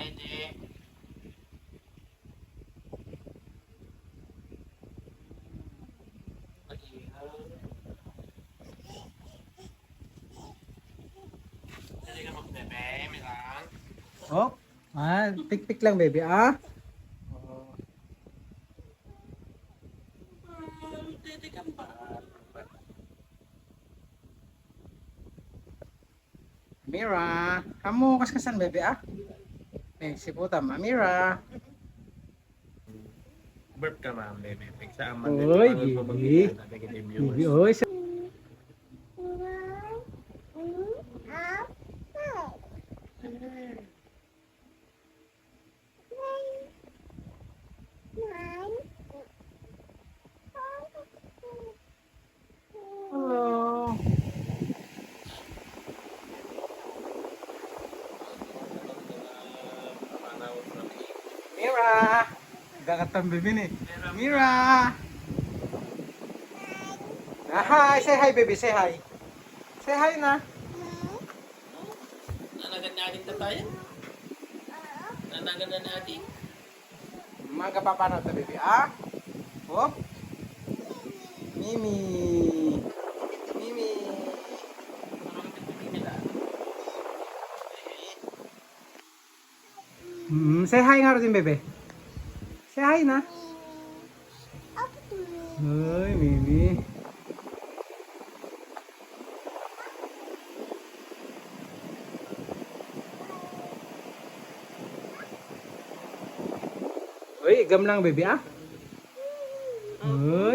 Dede. Dede ka magbebe, may lang. Oh, pik-pik lang baby ah. Oh. Dede ka ba? Mira, kamu kaskasan baby ah. Si putam, Mira. Burp ka ma'am, bebe. Sa aman din. Oy, Pangod mo baby. magbigyan. Natin kita yung Baby, viewers. oy. Hello. Mira. Gakatang baby ni. Mira. Hi, say hi baby, say hi. Say hi na. Nanagan natin na tayo? Nanagan na natin? Mga papano to baby ah. Oh. Mimi. Mimi. Say hi nga rin bebe. Say hi na. Ay, Mimi. Uy, igam lang baby ah. Uy.